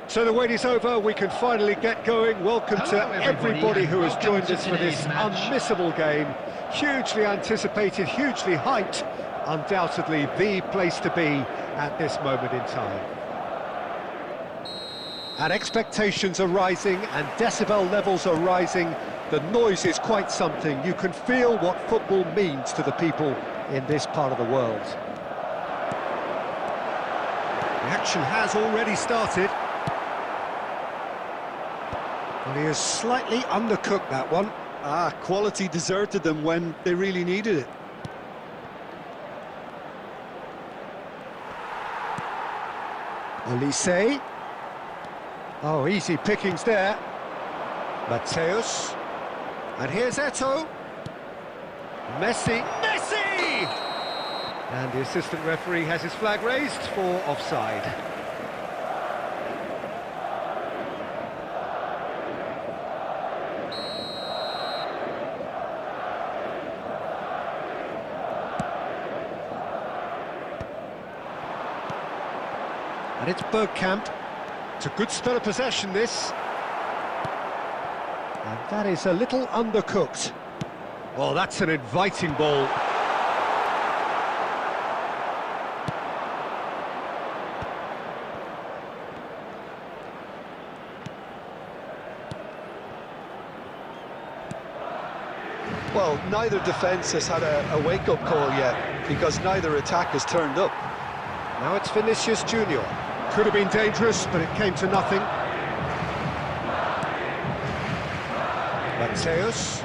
So the wait is over, we can finally get going. Welcome to everybody who has joined us for this unmissable game. Hugely anticipated, hugely hyped. Undoubtedly the place to be at this moment in time. And expectations are rising and decibel levels are rising. The noise is quite something. You can feel what football means to the people in this part of the world. The action has already started. Well, he has slightly undercooked that one. Quality deserted them when they really needed it. Olise. Oh, easy pickings there. Mateus. And here's Eto'o. Messi. And the assistant referee has his flag raised for offside. And it's Bergkamp. It's a good spell of possession, this. And that is a little undercooked. Well, that's an inviting ball. Well, neither defence has had a wake-up call yet, because neither attack has turned up. Now it's Vinicius Junior. Could have been dangerous, but it came to nothing. Mateus.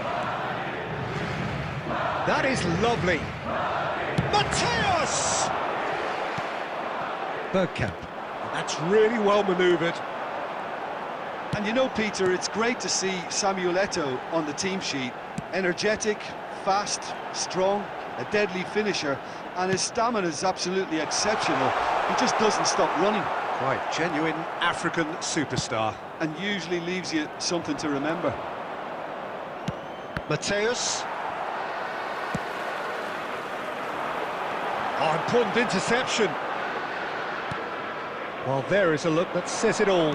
That is lovely. Mateus! Bergkamp. That's really well manoeuvred. And you know, Peter, it's great to see Samuel Eto'o on the team sheet. Energetic, fast, strong, a deadly finisher, and his stamina is absolutely exceptional. He just doesn't stop running. Quite genuine African superstar. And usually leaves you something to remember. Mateus. Oh, important interception. Well, there is a look that says it all.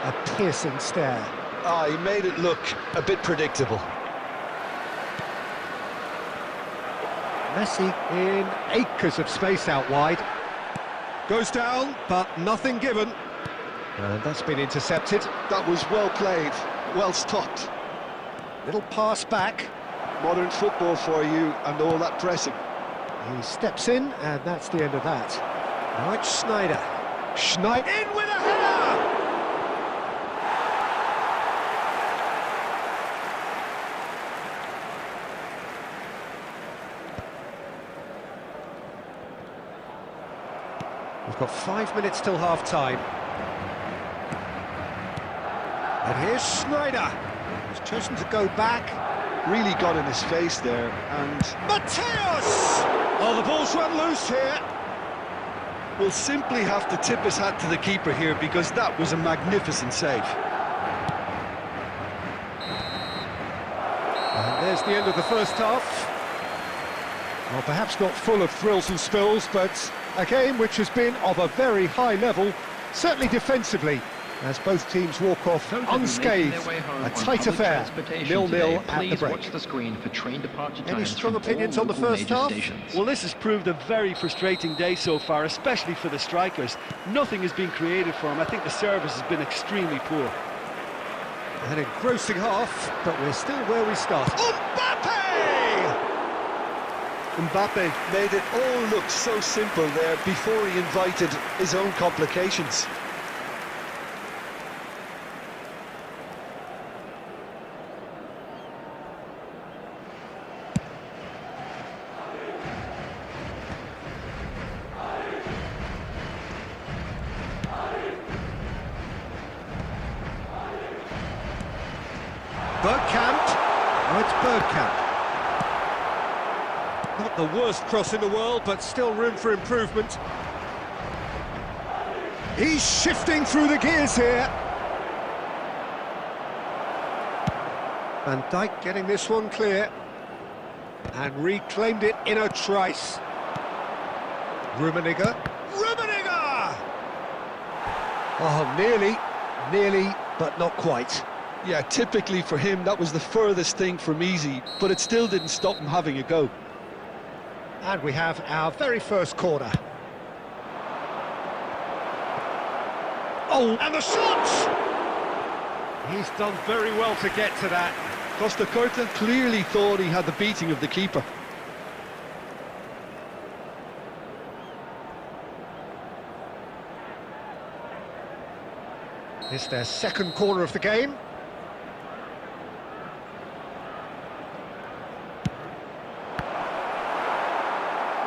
A piercing stare. He made it look a bit predictable. Messi in acres of space out wide. Goes down, but nothing given. And that's been intercepted. That was well played, well stopped. Little pass back. Modern football for you and all that pressing. He steps in, and that's the end of that. Now it's Schneider. Schneider in with a header! We've got 5 minutes till half-time. And here's Schneider. He's chosen to go back. Really got in his face there, and... Mateus! Oh, the ball's run loose here. We'll simply have to tip his hat to the keeper here, because that was a magnificent save. And there's the end of the first half. Well, perhaps not full of thrills and spills, but a game which has been of a very high level, certainly defensively, as both teams walk off unscathed. A tight affair, 0-0 at the break. Any strong opinions on the first half? Well, this has proved a very frustrating day so far, especially for the strikers. Nothing has been created for them. I think the service has been extremely poor. An engrossing half, but we're still where we started. Mbappe made it all look so simple there before he invited his own complications. Bergkamp. Oh, it's Bergkamp. Not the worst cross in the world, but still room for improvement. He's shifting through the gears here. Van Dijk getting this one clear. And reclaimed it in a trice. Rummenigge. Oh, nearly. Nearly, but not quite. Yeah, typically for him, that was the furthest thing from easy, but it still didn't stop him having a go. And we have our very first corner. Oh, and the shot! He's done very well to get to that. Costa Curta clearly thought he had the beating of the keeper. It's their second corner of the game.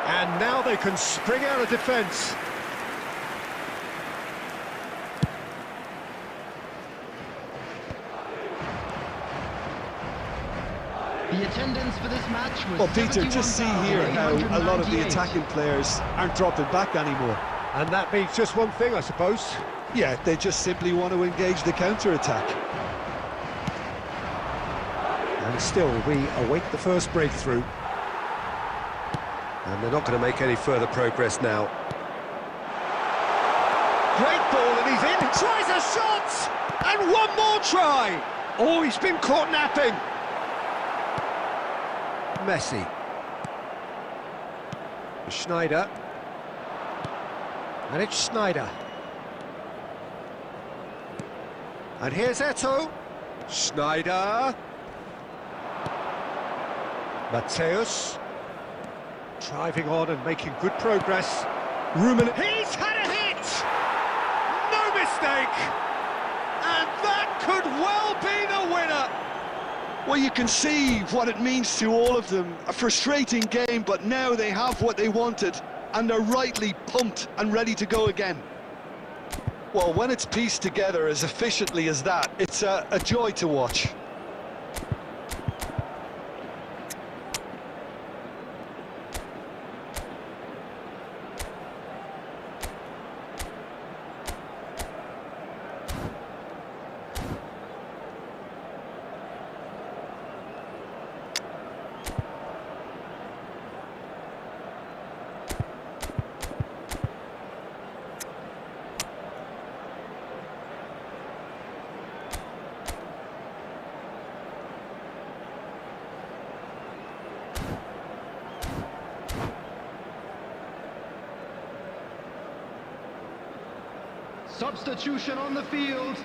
And now they can spring out of defence. The attendance for this match was Well, Peter, just see here how a lot of the attacking players aren't dropping back anymore. And that means just one thing, I suppose. Yeah, they just simply want to engage the counter-attack. And still, we await the first breakthrough. And they're not going to make any further progress now. Great ball, and he's in. Tries a shot! And one more try! Oh, he's been caught napping. Messi. Schneider. And it's Schneider. And here's Eto'o. Schneider. Mateus. Driving on and making good progress. He's had a hit! No mistake! And that could well be the winner! Well, you can see what it means to all of them. A frustrating game, but now they have what they wanted, and they're rightly pumped and ready to go again. Well, when it's pieced together as efficiently as that, it's a joy to watch. Substitution on the field,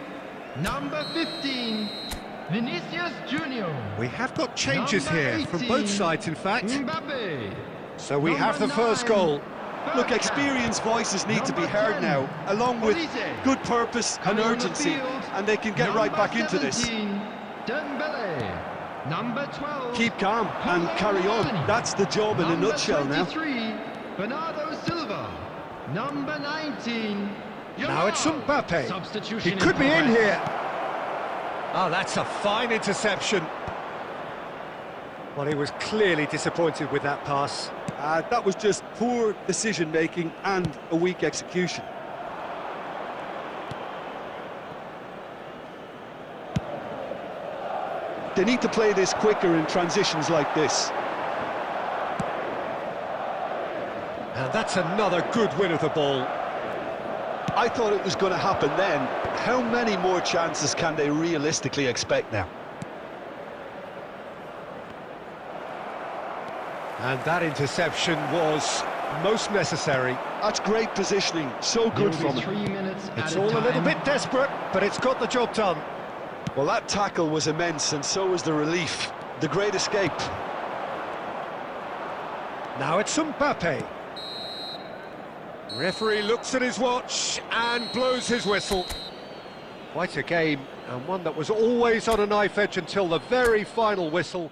number 15, Vinicius Junior. We have got changes Number here from 18, both sides, in fact. Mbappe. So we Number have the first 9, goal. Look, Bergkamp. experienced voices need to be Number heard 10, now, along with Olise. good purpose and Coming on the urgency, field, and they can get right back into this. 17, Dembele. Number 12, Keep calm and carry on. That's the job in a nutshell now. Number 23, Bernardo Silva. Number 19, Now it's Mbappe. Substitution He could be in progress. here. Oh, that's a fine interception. Well, he was clearly disappointed with that pass. That was just poor decision-making and a weak execution. They need to play this quicker in transitions like this. And that's another good win of the ball. I thought it was going to happen then. How many more chances can they realistically expect now? And that interception was most necessary. That's great positioning, so good There will from be him. 3 minutes It's at all a little time. bit desperate, but it's got the job done. Well, that tackle was immense, and so was the relief. The great escape. Now it's Mbappe. Referee looks at his watch and blows his whistle. Quite a game, and one that was always on a knife edge until the very final whistle.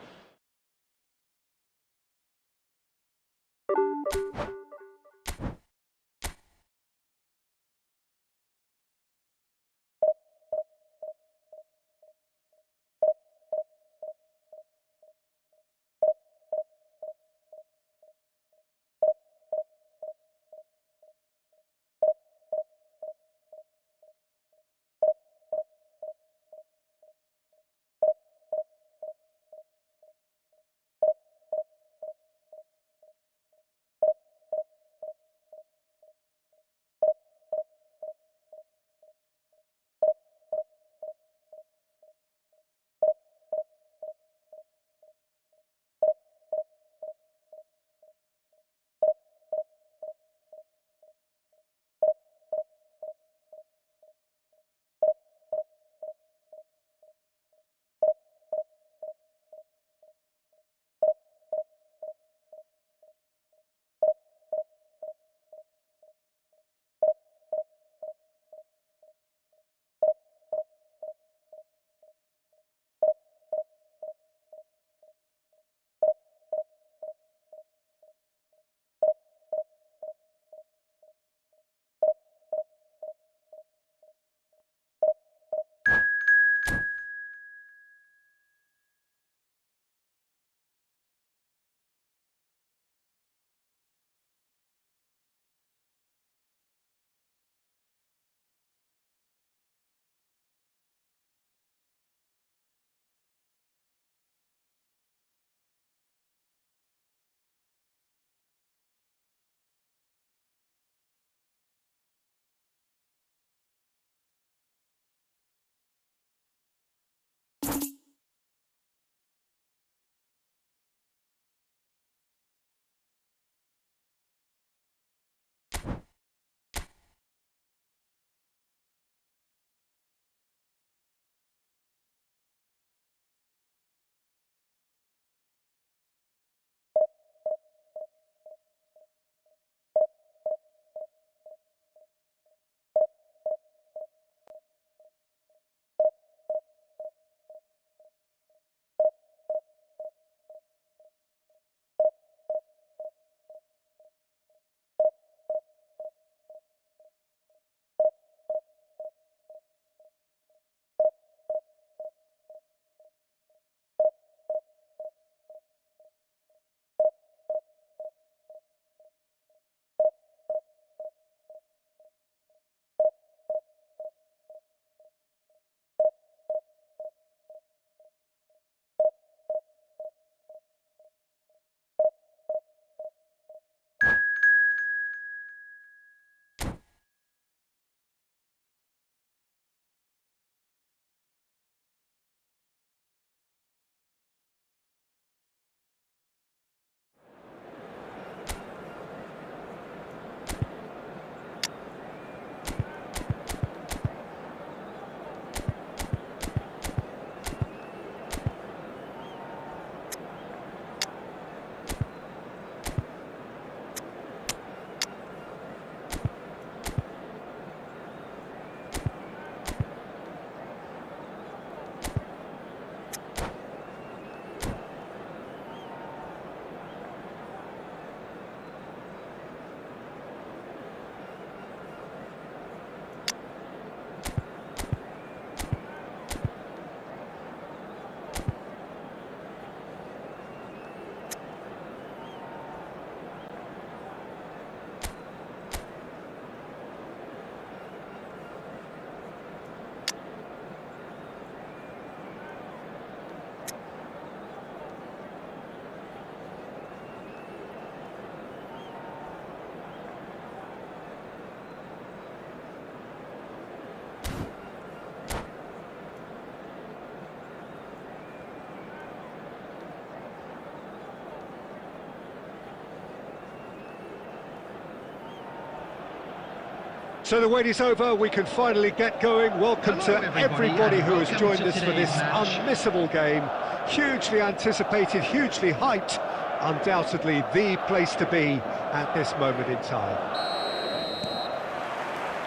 So the wait is over, we can finally get going. Welcome Hello, to everybody who has welcome joined to us for this today's match. unmissable game. Hugely anticipated, hugely hyped. Undoubtedly the place to be at this moment in time.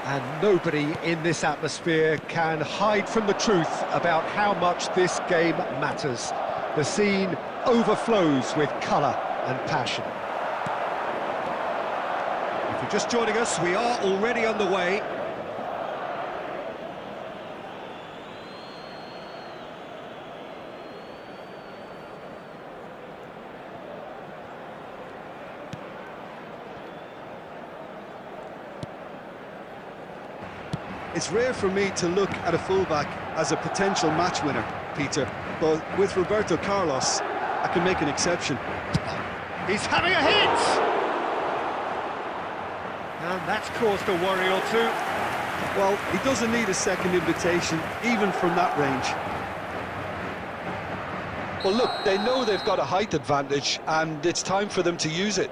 And nobody in this atmosphere can hide from the truth about how much this game matters. The scene overflows with colour and passion. If you're just joining us, we are already underway. It's rare for me to look at a fullback as a potential match winner, Peter, but with Roberto Carlos, I can make an exception. He's having a hit! And that's caused a worry or two. Well, he doesn't need a second invitation, even from that range. Well, look, they know they've got a height advantage, and it's time for them to use it.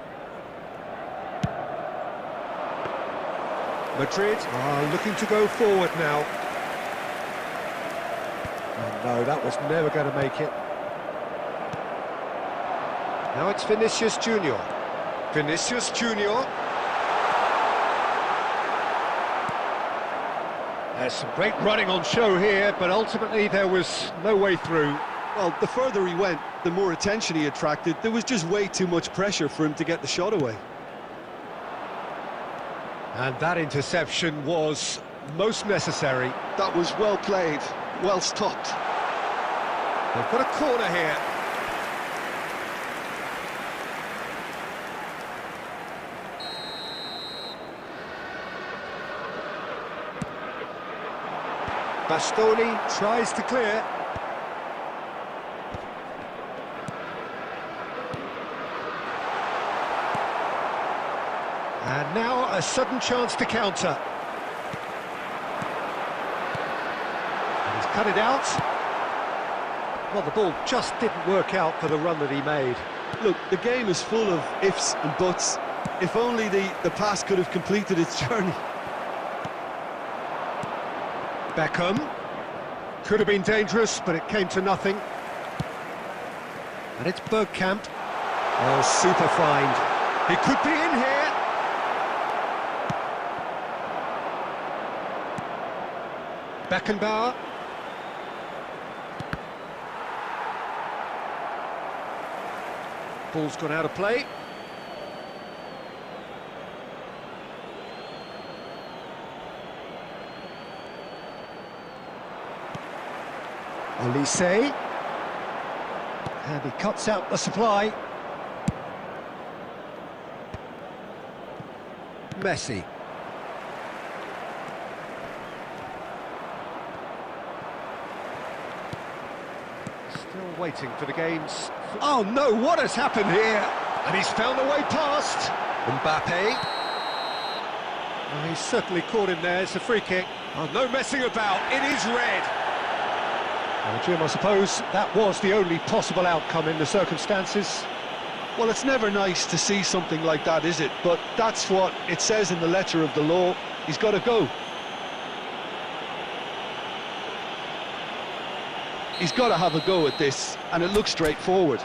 Madrid are looking to go forward now. Oh no, that was never going to make it. Now it's Vinicius Junior. Vinicius Junior. There's some great running on show here, but ultimately there was no way through. Well, the further he went, the more attention he attracted. There was just way too much pressure for him to get the shot away. And that interception was most necessary. That was well played, well stopped. They've got a corner here. Bastoni tries to clear. And now a sudden chance to counter. And he's cut it out. Well, the ball just didn't work out for the run that he made. Look, the game is full of ifs and buts. If only the pass could have completed its journey. Beckham. Could have been dangerous, but it came to nothing. And it's Bergkamp. Oh, super find. He could be in here. Beckenbauer. Ball's gone out of play. Olise. And he cuts out the supply. Messi. Still waiting for the game's... Oh no, what has happened here? And he's found a way past. Mbappe. Oh, he's certainly caught him there, it's a free kick. Oh, no messing about, it is red. Well, Jim, I suppose that was the only possible outcome in the circumstances. Well, it's never nice to see something like that, is it? But that's what it says in the letter of the law. He's got to go. He's got to have a go at this, and it looks straightforward.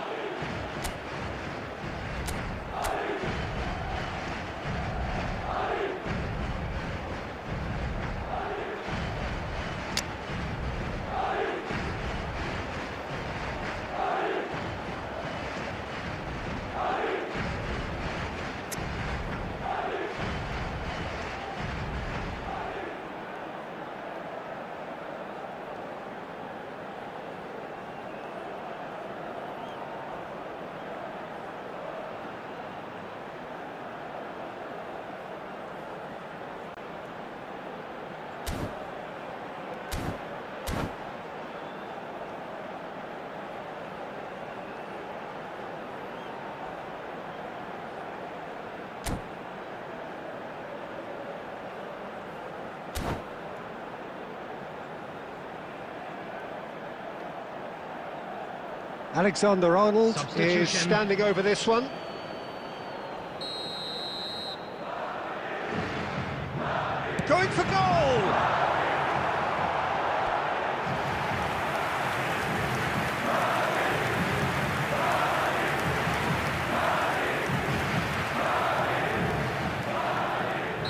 Alexander-Arnold is Substitution. standing over this one. Going going for goal!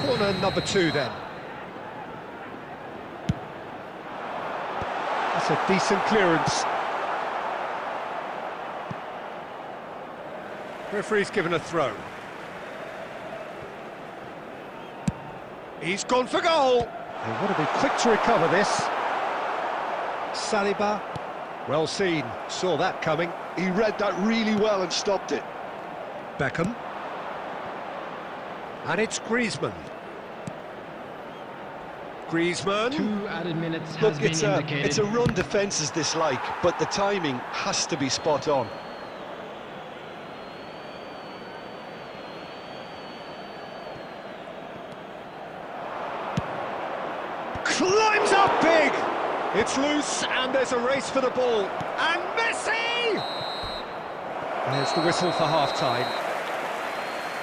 Corner number 2 then. That's a decent clearance. Referee's given a throw. He's gone for goal! They want to be quick to recover this. Saliba, well seen, saw that coming. He read that really well and stopped it. Beckham. And it's Griezmann. Griezmann. 2 added minutes Look, has been indicated. it's a run defences dislike, but the timing has to be spot on. Climbs up big! It's loose and there's a race for the ball. And Messi! There's the whistle for half-time.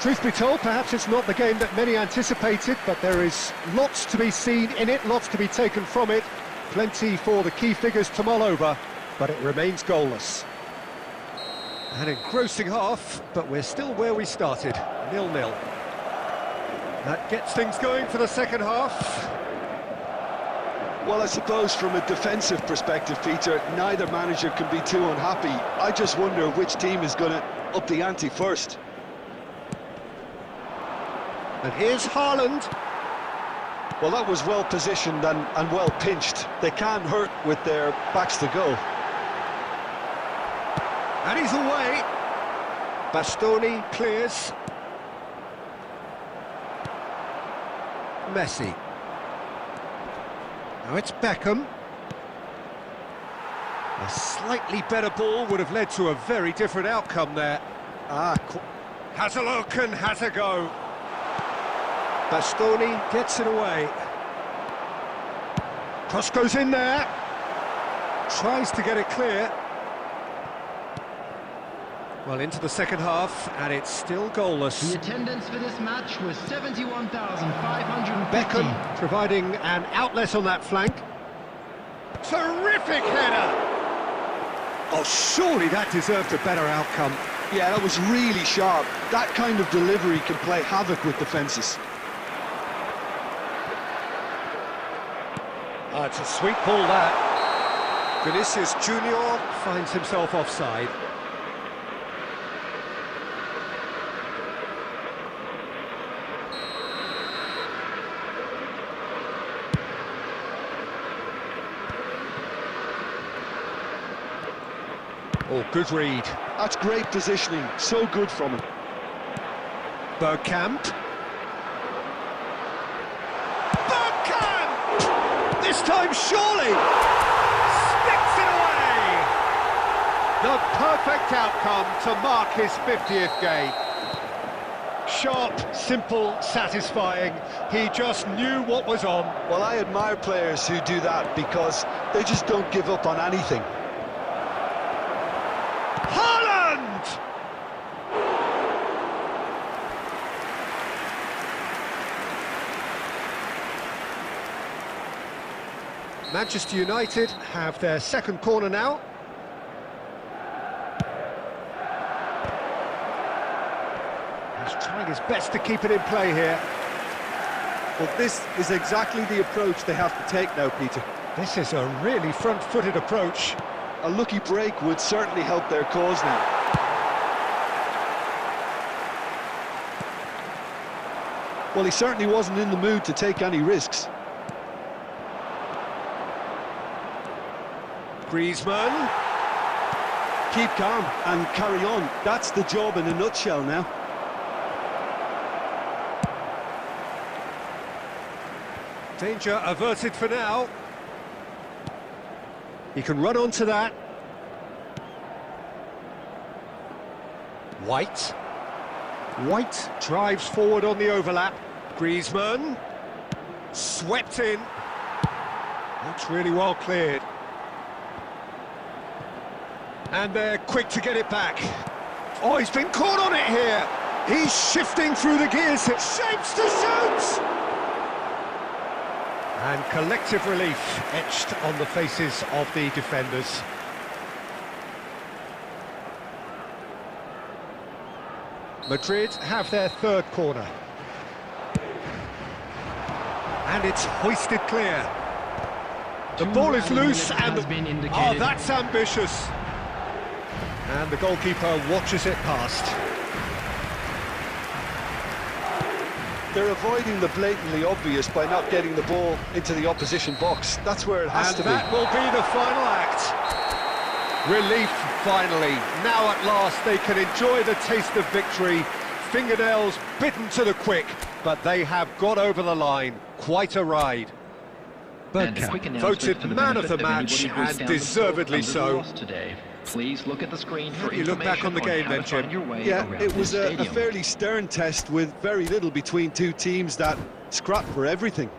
Truth be told, perhaps it's not the game that many anticipated, but there is lots to be seen in it, lots to be taken from it. Plenty for the key figures to mull over, but it remains goalless. An engrossing half, but we're still where we started, 0-0. That gets things going for the second half. Well, I suppose from a defensive perspective, Peter, neither manager can be too unhappy. I just wonder which team is going to up the ante first. And here's Haaland. Well, that was well positioned and well pinched. They can't hurt with their backs to go. And he's away. Bastoni clears. Messi. Now it's Beckham. A slightly better ball would have led to a very different outcome there. Has a look and has a go. Bastoni gets it away. Cross goes in there. Tries to get it clear. Well, into the second half, and it's still goalless. The attendance for this match was 71,550. Beckham providing an outlet on that flank. Terrific header! Oh, surely that deserved a better outcome. Yeah, that was really sharp. That kind of delivery can play havoc with defences. Oh, it's a sweet ball, that. Vinicius Junior finds himself offside. Oh, good read. That's great positioning, so good from him. Bergkamp. Bergkamp! This time, surely! Sticks it away! The perfect outcome to mark his 50th game. Sharp, simple, satisfying. He just knew what was on. Well, I admire players who do that because they just don't give up on anything. Haaland! Manchester United have their second corner now. He's trying his best to keep it in play here. Well, this is exactly the approach they have to take now, Peter. This is a really front-footed approach. A lucky break would certainly help their cause now. Well, he certainly wasn't in the mood to take any risks. Griezmann. Keep calm and carry on. That's the job in a nutshell now. Danger averted for now. He can run onto that. White. White drives forward on the overlap. Griezmann. Swept in. That's really well cleared. And they're quick to get it back. Oh, he's been caught on it here. He's shifting through the gears. Shapes to shoot! And collective relief etched on the faces of the defenders. Madrid have their third corner. And it's hoisted clear. The ball is loose and... Oh, that's ambitious. And the goalkeeper watches it past. They're avoiding the blatantly obvious by not getting the ball into the opposition box. That's where it has to be. And that will be the final act. Relief, finally. Now at last they can enjoy the taste of victory. Fingernails bitten to the quick, but they have got over the line. Quite a ride. Bergkamp voted man of the match, and deservedly so. Please look at the screen for you look back on the game then, Jim? Yeah, it was a fairly stern test with very little between two teams that scrap for everything.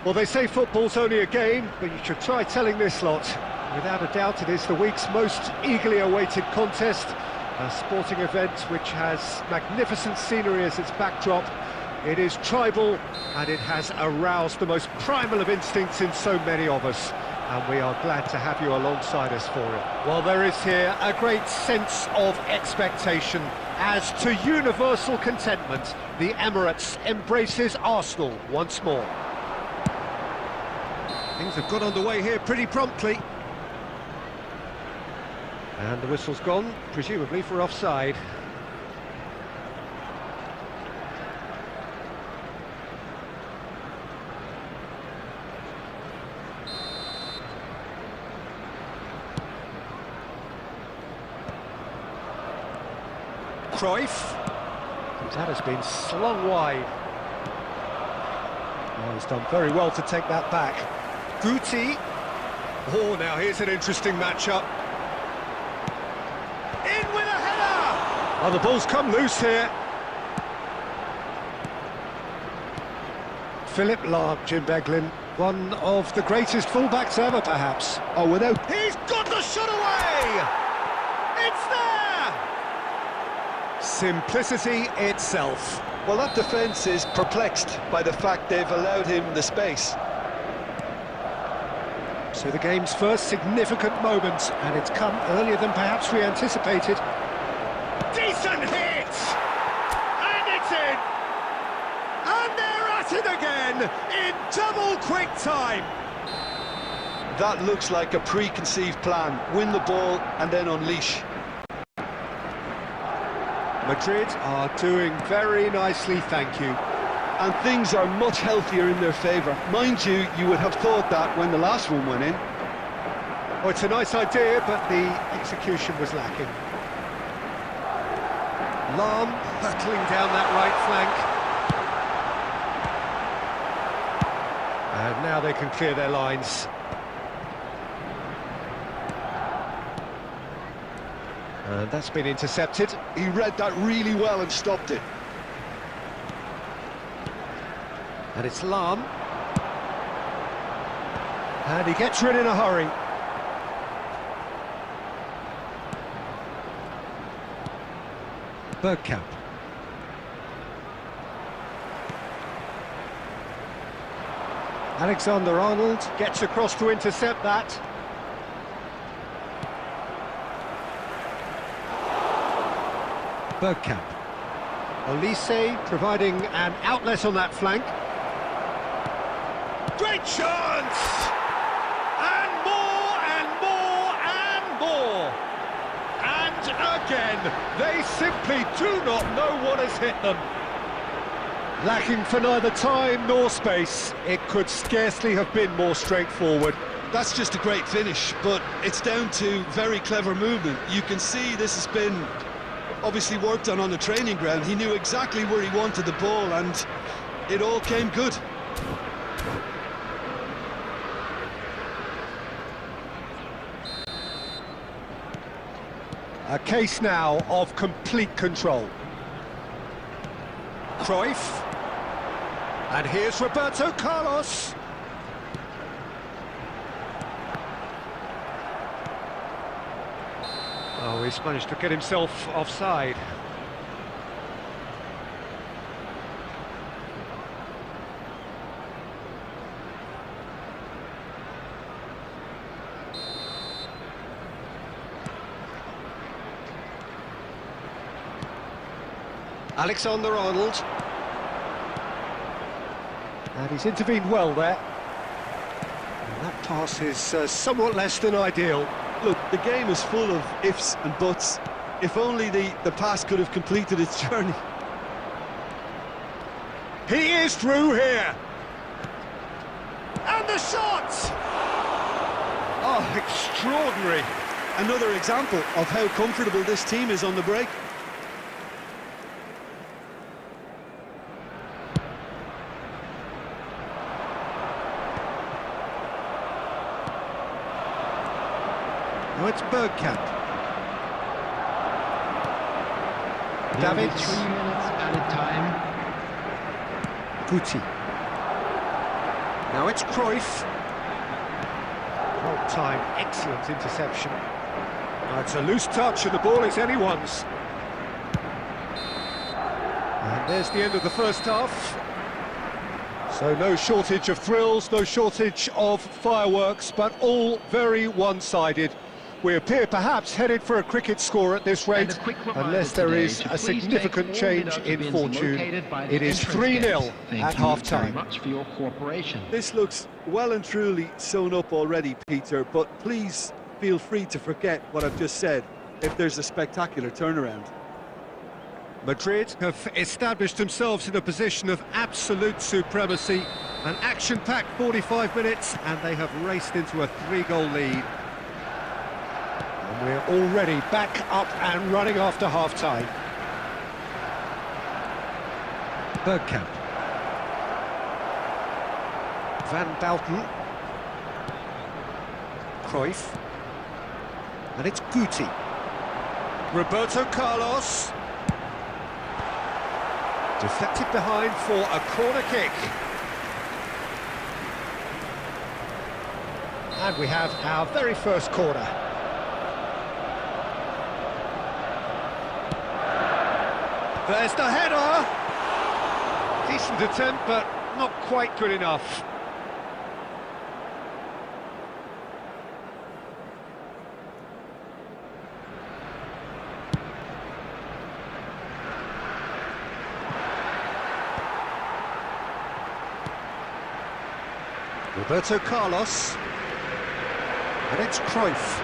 Well, they say football's only a game, but you should try telling this lot. Without a doubt, it is the week's most eagerly awaited contest, a sporting event which has magnificent scenery as its backdrop. It is tribal, and it has aroused the most primal of instincts in so many of us, and we are glad to have you alongside us for it. Well, there is here a great sense of expectation, as to universal contentment, the Emirates embraces Arsenal once more. Things have got underway here pretty promptly. And the whistle's gone, presumably for offside. Cruyff. That has been slung wide. Oh, he's done very well to take that back. Guti. Oh, now here's an interesting matchup. In with a header! Oh, the ball's come loose here. Philip Lahm, Jim Beglin, one of the greatest fullbacks ever, perhaps. Oh, without... He's got the shot away! It's there! Simplicity itself. Well, that defence is perplexed by the fact they've allowed him the space. So the game's first significant moment, and it's come earlier than perhaps we anticipated. Decent hit! And it's in! And they're at it again! again in double quick time. That looks like a preconceived plan. Win the ball and then unleash. Madrid are doing very nicely, thank you. And things are much healthier in their favour. Mind you, you would have thought that when the last one went in. Oh, it's a nice idea, but the execution was lacking. Lahm hurtling down that right flank. And now they can clear their lines. And that's been intercepted. He read that really well and stopped it. And it's Lahm. And he gets rid in a hurry. Bergkamp. Alexander-Arnold gets across to intercept that. Bergkamp. Olise providing an outlet on that flank. Great chance! And more and more and more! And again, they simply do not know what has hit them. Lacking for neither time nor space, it could scarcely have been more straightforward. That's just a great finish, but it's down to very clever movement. You can see this has been obviously worked on the training ground. He knew exactly where he wanted the ball and it all came good. A case now of complete control. Cruyff. And here's Roberto Carlos. Oh, he's managed to get himself offside. Alexander-Arnold. And he's intervened well there. And that pass is somewhat less than ideal. Look, the game is full of ifs and buts. If only the pass could have completed its journey. He is through here. And the shot! Oh, extraordinary. Another example of how comfortable this team is on the break. Now it's Bergkamp. David. David. 3 minutes added time. Guti. Now it's Cruyff. Well time, excellent interception. Now it's a loose touch and the ball is anyone's. And there's the end of the first half. So no shortage of thrills, no shortage of fireworks, but all very one-sided. We appear perhaps headed for a cricket score at this rate, unless there is a significant change in fortune. It is 3-0 at half-time. This looks well and truly sewn up already, Peter, but please feel free to forget what I've just said if there's a spectacular turnaround. Madrid have established themselves in a position of absolute supremacy. An action-packed 45 minutes, and they have raced into a 3-goal lead. And we're already back up and running after half-time. Bergkamp. Van Bouten. Cruyff. And it's Guti. Roberto Carlos. Deflected behind for a corner kick. And we have our very first corner. There's the header! Decent attempt, but not quite good enough. Roberto Carlos. And it's Cruyff.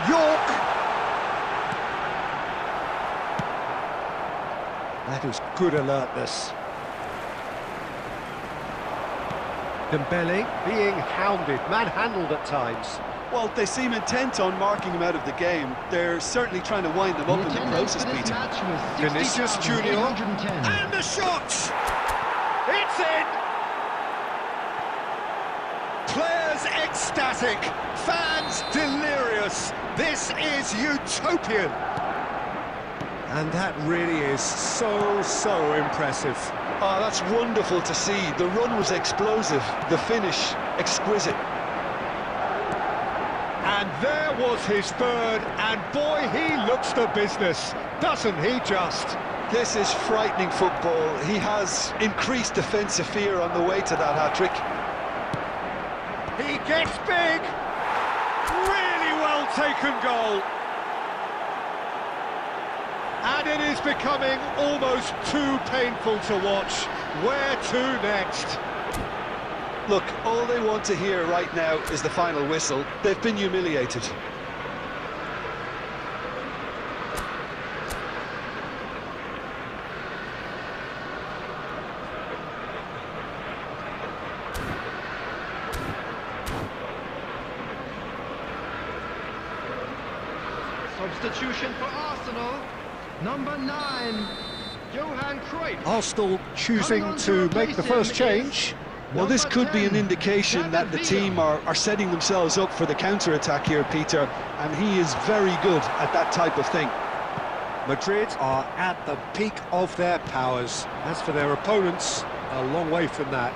York. That is good alertness. Dembele being hounded, manhandled at times. Well, they seem intent on marking him out of the game. They're certainly trying to wind them up in the process, Peter. Vinicius Junior. 60,810. And the shot! It's in! Players ecstatic, fans delirious. This is utopian. And that really is so impressive. Oh, that's wonderful to see. The run was explosive, the finish exquisite. And there was his third, and boy, he looks the business, doesn't he just? This is frightening football. He has increased defensive fear on the way to that hat-trick. He gets big! Really well taken goal. And it is becoming almost too painful to watch. Where to next? Look, all they want to hear right now is the final whistle. They've been humiliated. Substitution for Arsenal. Number 9, Johan Cruyff. Arsenal choosing to make the first change. Well, this could be an indication that the team are setting themselves up for the counter-attack here, Peter, and he is very good at that type of thing. Madrid are at the peak of their powers. As for their opponents, a long way from that.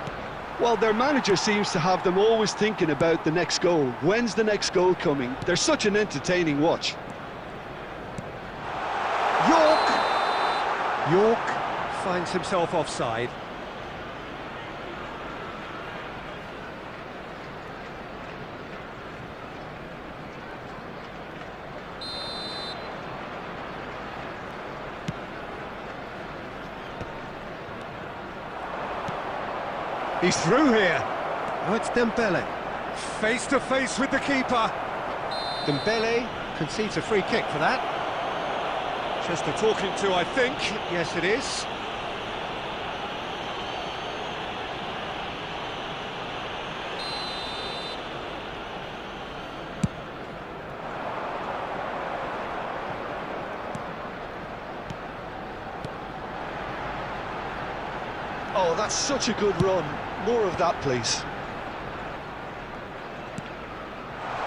Well, their manager seems to have them always thinking about the next goal. When's the next goal coming? They're such an entertaining watch. York finds himself offside. He's through here. Oh, it's Dembele. Face to face with the keeper. Dembele concedes a free kick for that. Just a talking to, I think. Yes, it is. Oh, that's such a good run. More of that, please.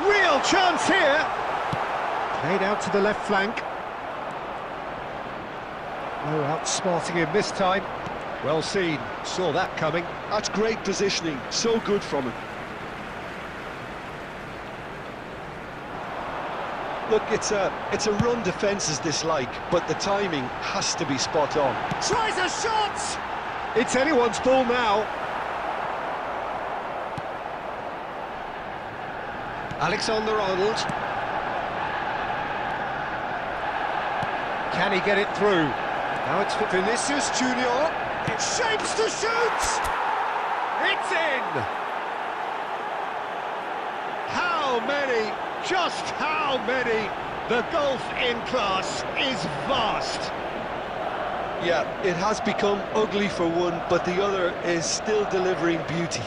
Real chance here. Played out to the left flank. No outsmarting him this time. Well seen, saw that coming. That's great positioning, so good from him. Look, it's a run defence's dislike, but the timing has to be spot on. Tries a shot! It's anyone's ball now. Alexander-Arnold. Can he get it through? Now it's for Vinicius Junior. It shapes to shoot! It's in! How many? Just how many? The gulf in class is vast. Yeah, it has become ugly for one, but the other is still delivering beauty.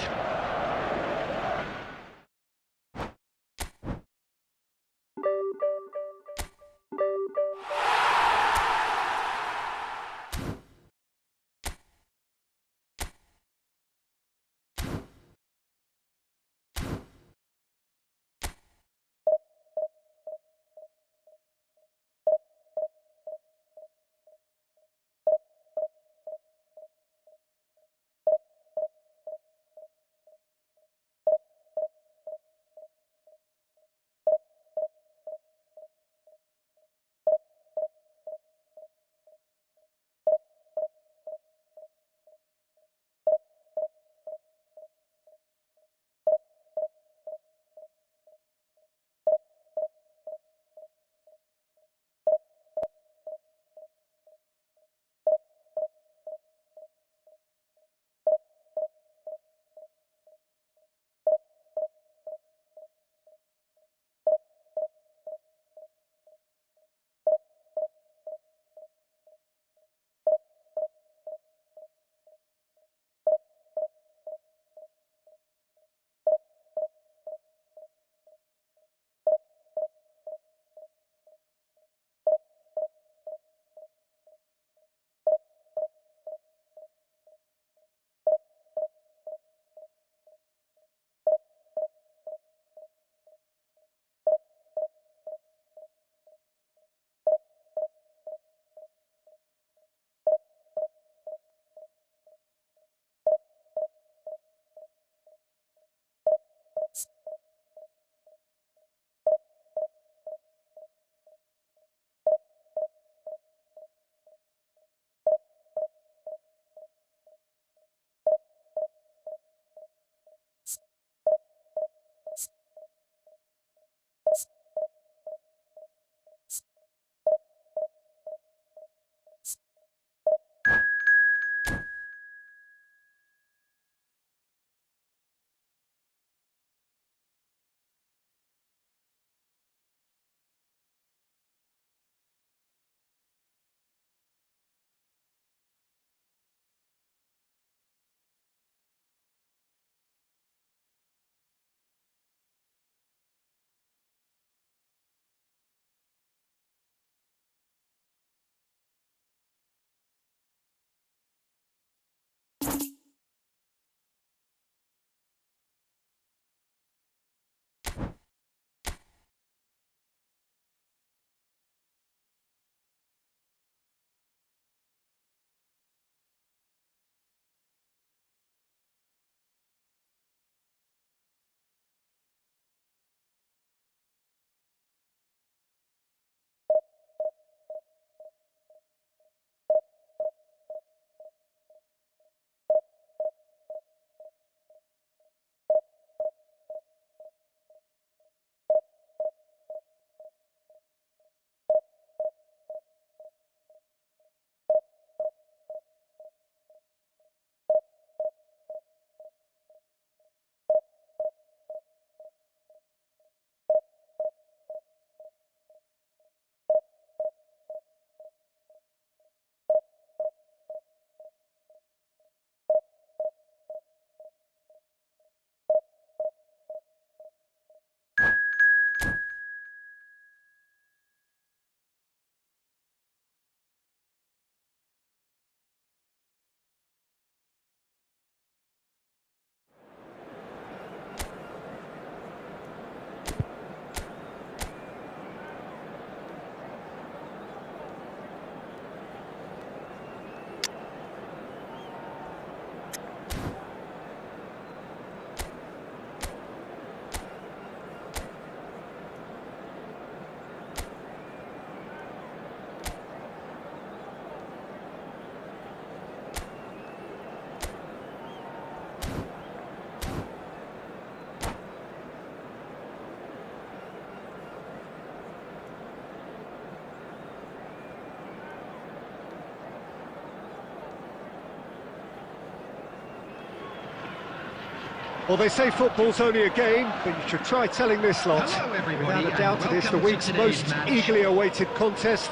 Well, they say football's only a game, but you should try telling this lot. Hello, everybody, Without a doubt, and it is the welcome to week's today's most match. eagerly awaited contest.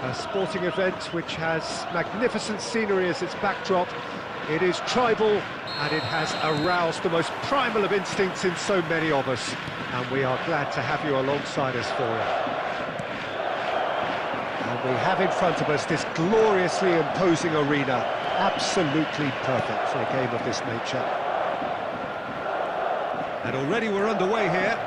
A sporting event which has magnificent scenery as its backdrop. It is tribal, and it has aroused the most primal of instincts in so many of us. And we are glad to have you alongside us for it. And we have in front of us this gloriously imposing arena. Absolutely perfect for a game of this nature. And already we're underway here.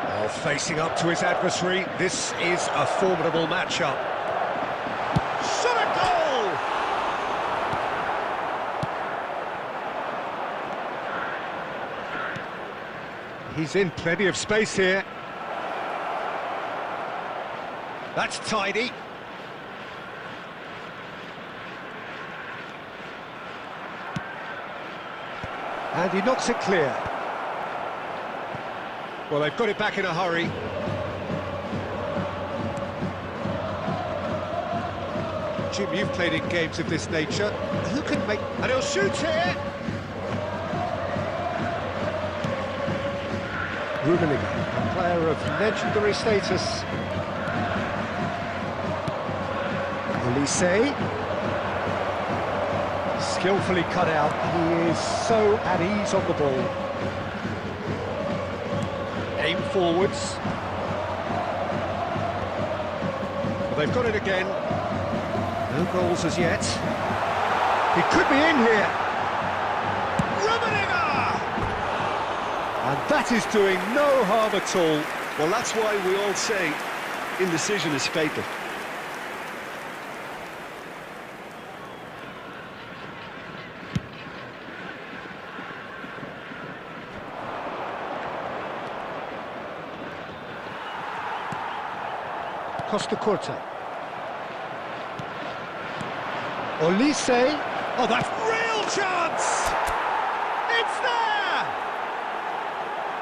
Oh, facing up to his adversary, this is a formidable matchup. Shot a goal! He's in plenty of space here. That's tidy. And he knocks it clear. Well, they've got it back in a hurry. Jim, you've played in games of this nature. Who can make... And he'll shoot here! Rummenigge, a player of legendary status. Olise. Skillfully cut out. He is so at ease on the ball. Aim forwards. Well, they've got it again. No goals as yet. He could be in here. Rummenigge! And that is doing no harm at all. Well, that's why we all say indecision is fatal. Costa Curta. Olise. Oh, that's real chance! It's there!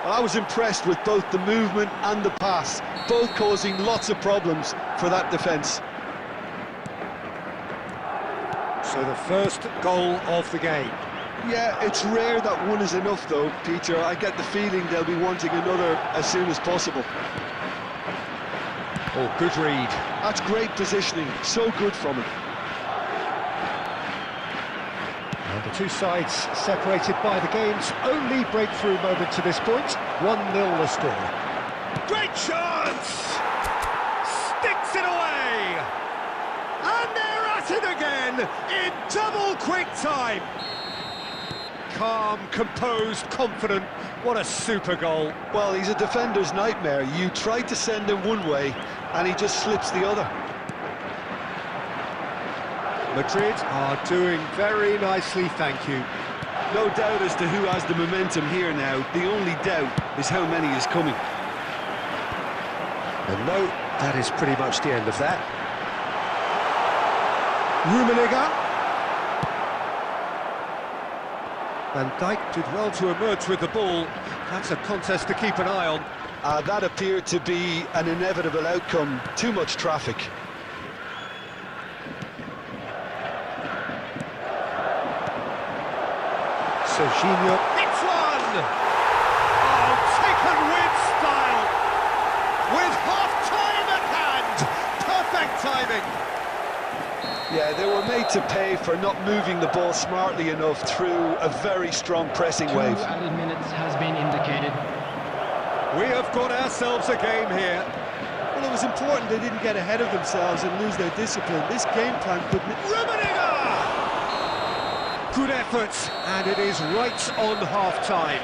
Well, I was impressed with both the movement and the pass, both causing lots of problems for that defence. So the first goal of the game. Yeah, it's rare that one is enough though, Peter. I get the feeling they'll be wanting another as soon as possible. Oh, good read. That's great positioning, so good from him. And the two sides separated by the game's only breakthrough moment to this point. 1-0 the score. Great chance! Sticks it away! And they're at it again in double quick time. Calm, composed, confident. What a super goal. Well, he's a defender's nightmare. You try to send him one way, and he just slips the other. Madrid are doing very nicely, thank you. No doubt as to who has the momentum here now. The only doubt is how many is coming. And no, that is pretty much the end of that. Rummenigge. Van Dijk did well to emerge with the ball. That's a contest to keep an eye on. That appeared to be an inevitable outcome. Too much traffic. Serginho. It's one! Oh, taken with style! With half-time at hand! Perfect timing! Yeah, they were made to pay for not moving the ball smartly enough through a very strong pressing wave. 2 added minutes has been indicated. We have got ourselves a game here. Well, it was important they didn't get ahead of themselves and lose their discipline. This game plan could... Rummenigge! Good effort, and it is right on half-time.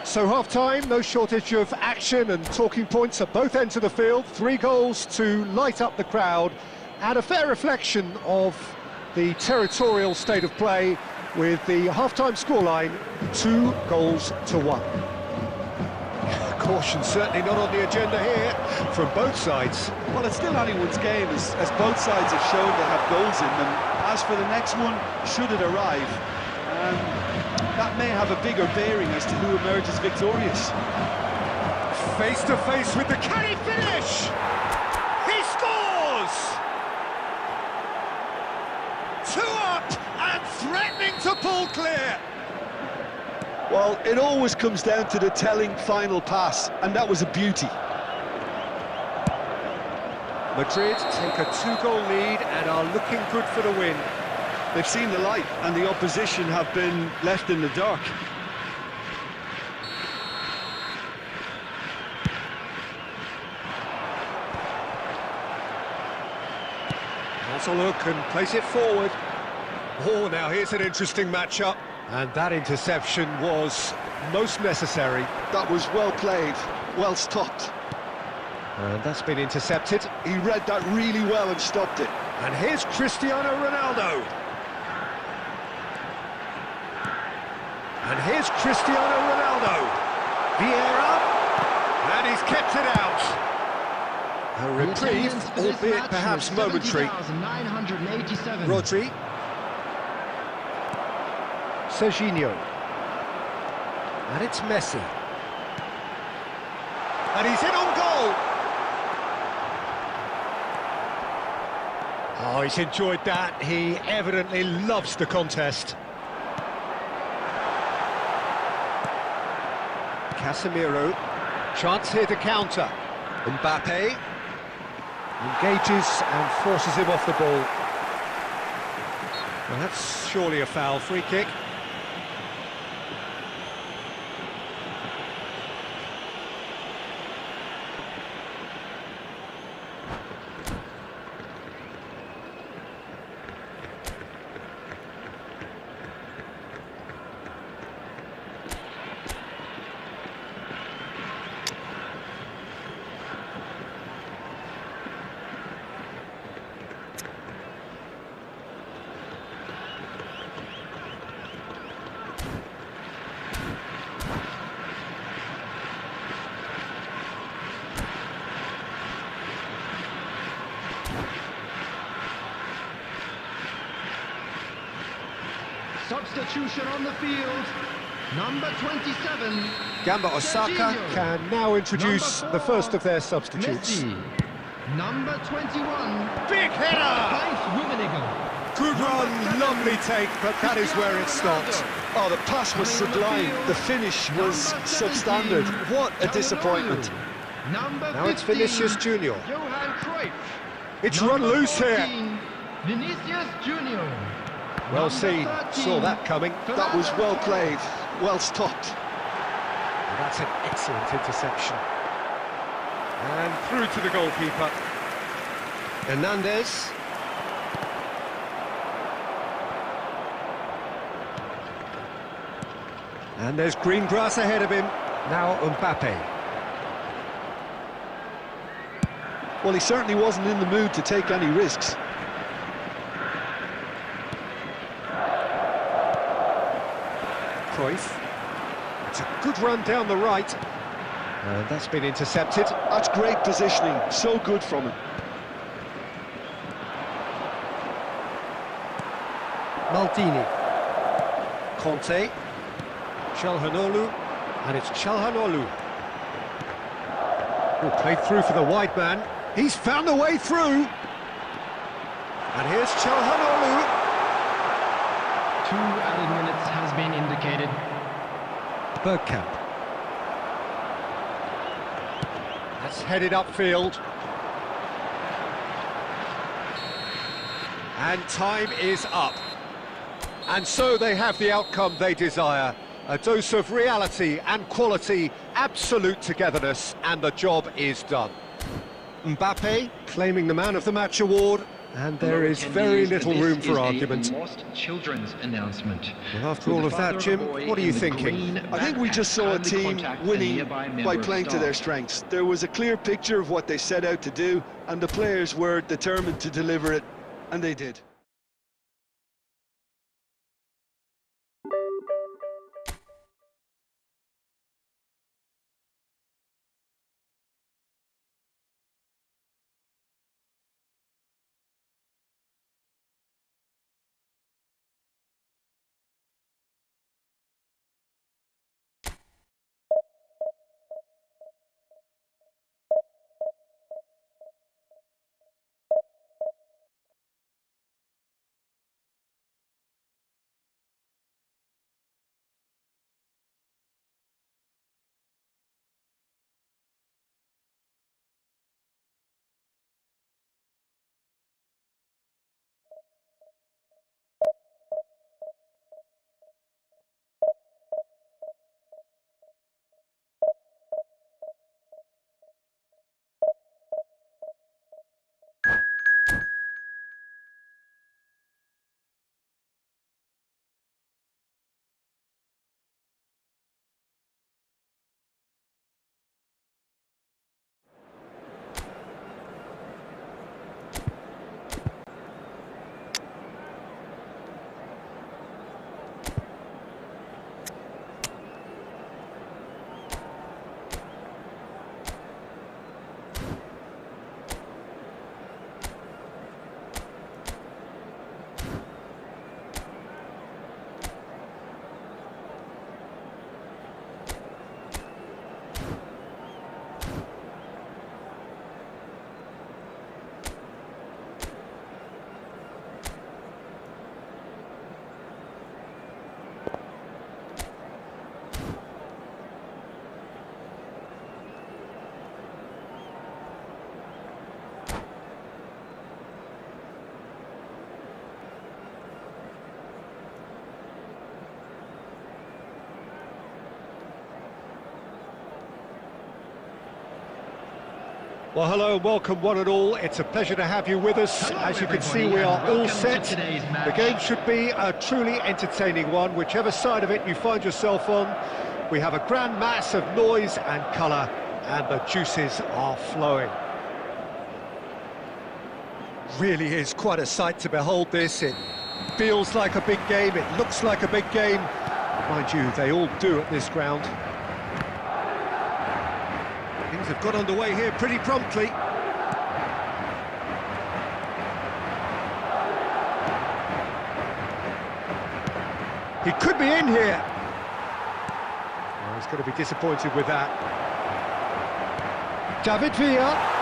So half-time, no shortage of action and talking points at both ends of the field. 3 goals to light up the crowd, and a fair reflection of the territorial state of play with the half-time scoreline 2-1. Caution certainly not on the agenda here from both sides. Well, it's still anyone's game, as both sides have shown they have goals in them. As for the next one, should it arrive, that may have a bigger bearing as to who emerges victorious. Face to face with the... Can he finish? He scores! 2 up and threatening to Liverpool clear! Well, it always comes down to the telling final pass, and that was a beauty. Madrid take a 2-goal lead and are looking good for the win. They've seen the light, and the opposition have been left in the dark. Also look and place it forward. Oh, now here's an interesting matchup. And that interception was most necessary. That was well played, well stopped. And that's been intercepted. He read that really well and stopped it. And here's Cristiano Ronaldo. And here's Cristiano Ronaldo. Vieira. And he's kept it out. A reprieve, albeit perhaps momentary. Rodri. Serginho. And it's Messi. And he's in on goal. Oh, he's enjoyed that. He evidently loves the contest. Casemiro. Chance here to counter. Mbappe. Engages and forces him off the ball. Well, that's surely a foul. Free kick. Substitution on the field. Number 27. Gamba Osaka Serginho. can now introduce Number the first of their substitutes. Messi. Number 21. Big header! Thijs Rummenigge. Good run, lovely take, but that is where it stopped. Oh, the pass was sublime. The finish was substandard. What a disappointment. Number Now it's 15, Vinicius Junior. Johan Cruyff. It's Number run loose here. 14, Vinicius Junior. Well Number seen, 13, saw that coming. That was well played, well stopped. And that's an excellent interception. And through to the goalkeeper. Hernandez. And there's green grass ahead of him. Now Mbappe. Well, he certainly wasn't in the mood to take any risks. Cruyff. It's a good run down the right. And that's been intercepted. That's great positioning, so good from him. Maldini. Conte. Çalhanoğlu. And it's Çalhanoğlu. Oh, played through for the wide man. He's found a way through. And here's Çalhanoğlu. 2 added minutes has been indicated. Bergkamp. That's headed upfield. And time is up. And so they have the outcome they desire. A dose of reality and quality, absolute togetherness, and the job is done. Mbappe claiming the Man of the Match award, and there is very little room for argument. Lost children's announcement. Well, after all of that, Jim, what are you thinking? I think we just saw a team winning by playing to their strengths. There was a clear picture of what they set out to do, and the players were determined to deliver it, and they did. Well, hello and welcome one and all. It's a pleasure to have you with us. Hello, As you can see, everybody, we are and all welcome set. to today's match. The game should be a truly entertaining one, whichever side of it you find yourself on. We have a grand mass of noise and colour, and the juices are flowing. Really is quite a sight to behold this. It feels like a big game, it looks like a big game. Mind you, they all do at this ground. Things have got underway here pretty promptly. He could be in here. Oh, he's going to be disappointed with that. David Villa.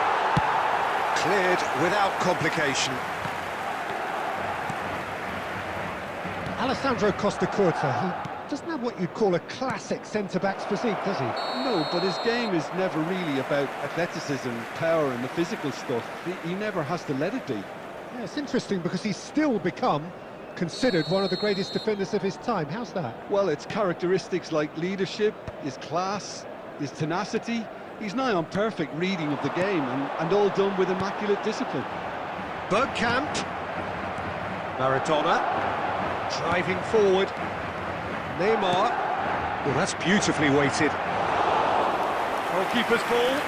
Cleared without complication. Alessandro Costa Curta, he doesn't have what you'd call a classic centre-back's physique, does he? No, but his game is never really about athleticism, power and the physical stuff. He never has to let it be. Yeah, it's interesting because he's still become considered one of the greatest defenders of his time. How's that? Well, it's characteristics like leadership, his class, his tenacity. He's nigh on perfect reading of the game and all done with immaculate discipline. Bergkamp. Maradona. Driving forward. Neymar. Well, that's beautifully weighted. Goalkeeper's ball.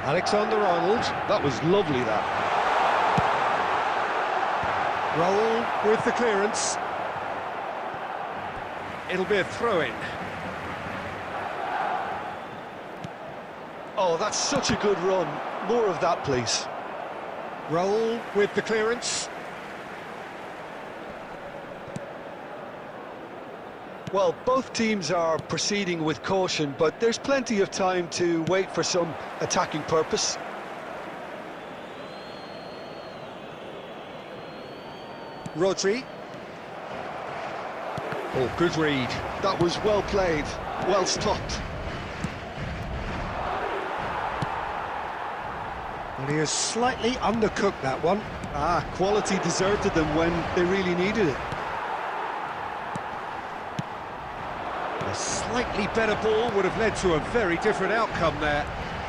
Alexander-Arnold. That was lovely, that. Raul with the clearance. It'll be a throw-in. Oh, that's such a good run. More of that, please. Raul with the clearance. Well, both teams are proceeding with caution, but there's plenty of time to wait for some attacking purpose. Rodri. Oh, good read. That was well played, well stopped. And he has slightly undercooked that one. Ah, quality deserted them when they really needed it. A slightly better ball would have led to a very different outcome there.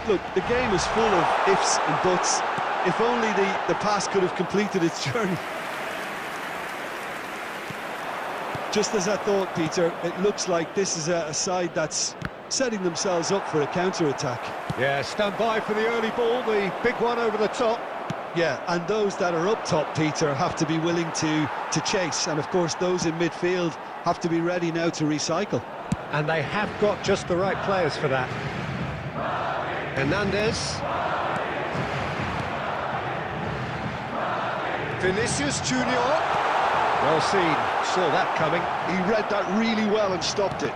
Look, the game is full of ifs and buts. If only the pass could have completed its journey. Just as I thought, Peter, it looks like this is a side that's setting themselves up for a counter-attack. Yeah, stand by for the early ball, the big one over the top. Yeah, and those that are up top, Peter, have to be willing to chase. And, of course, those in midfield have to be ready now to recycle. And they have got just the right players for that. Hernandez. Vinicius Junior. Well seen, saw that coming. He read that really well and stopped it.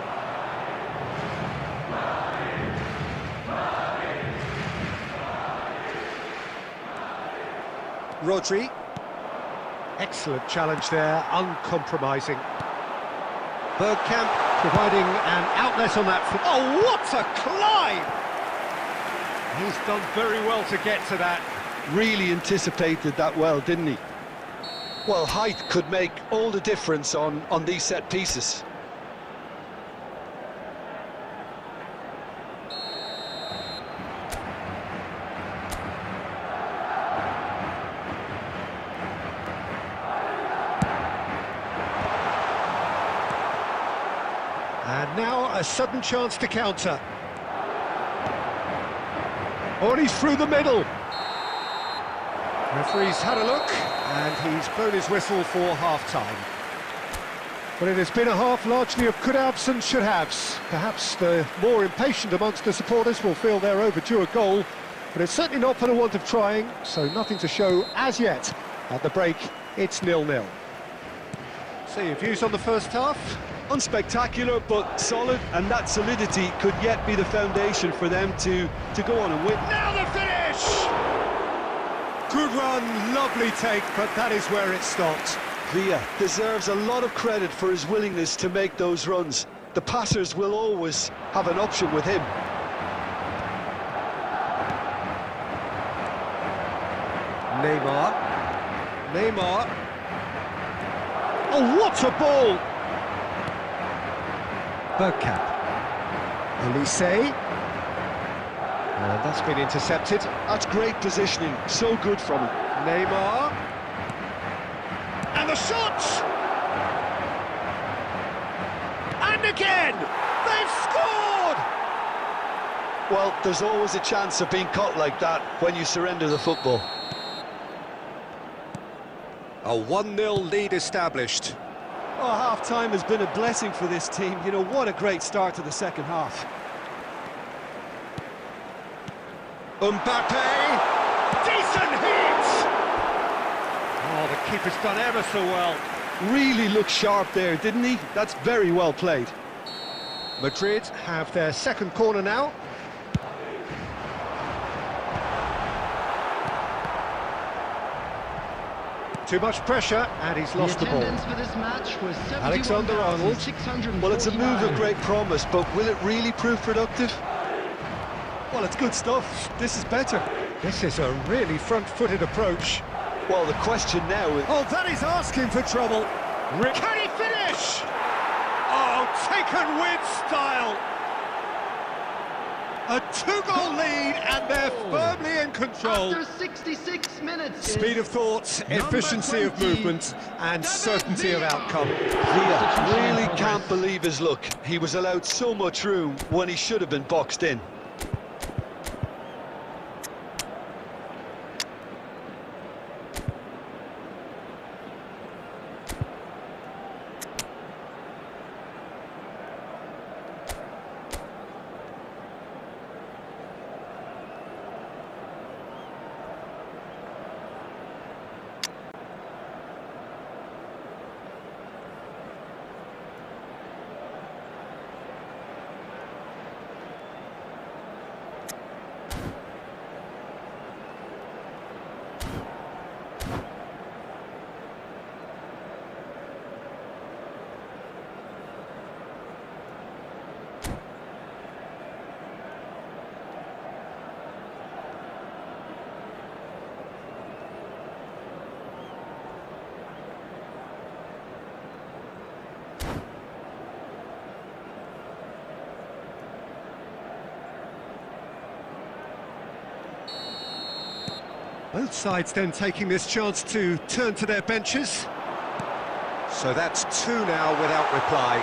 Rodri. Excellent challenge there, uncompromising. Bergkamp providing an outlet on that. Oh, what a climb! He's done very well to get to that. Really anticipated that well, didn't he? Well, height could make all the difference on these set pieces. And now a sudden chance to counter. Oh, and he's through the middle. Referee's had a look, and he's blown his whistle for half-time. But it has been a half largely of could-haves and should-haves. Perhaps the more impatient amongst the supporters will feel they're overdue a goal, but it's certainly not for the want of trying, so nothing to show as yet. At the break, it's 0-0. So your views on the first half? Unspectacular, but solid, and that solidity could yet be the foundation for them to go on and win. Now the finish! Good run, lovely take, but that is where it stopped. Villa deserves a lot of credit for his willingness to make those runs. The passers will always have an option with him. Neymar. Oh, what a ball! Bergkamp. Elise. And that's been intercepted. That's great positioning, so good from him. Neymar. And the shot! And again! They've scored! Well, there's always a chance of being caught like that when you surrender the football. A 1-0 lead established. Oh, half-time has been a blessing for this team. You know, what a great start to the second half. Mbappe! Decent hit! Oh, the keeper's done ever so well. Really looked sharp there, didn't he? That's very well played. Madrid have their second corner now. Too much pressure, and he's lost the ball. attendance for this match was Alexander-Arnold. 71,649. Well, it's a move of great promise, but will it really prove productive? Well, it's good stuff. This is better. This is a really front-footed approach. Well, the question now is... Oh, that is asking for trouble. Can he finish? Oh, taken with style. A 2-goal lead, and they're firmly in control. After 66 minutes. Speed of thought, efficiency of 20, movement, and certainty of outcome. Villa really can't believe his luck. He was allowed so much room when he should have been boxed in. Both sides then taking this chance to turn to their benches. So that's 2 now without reply.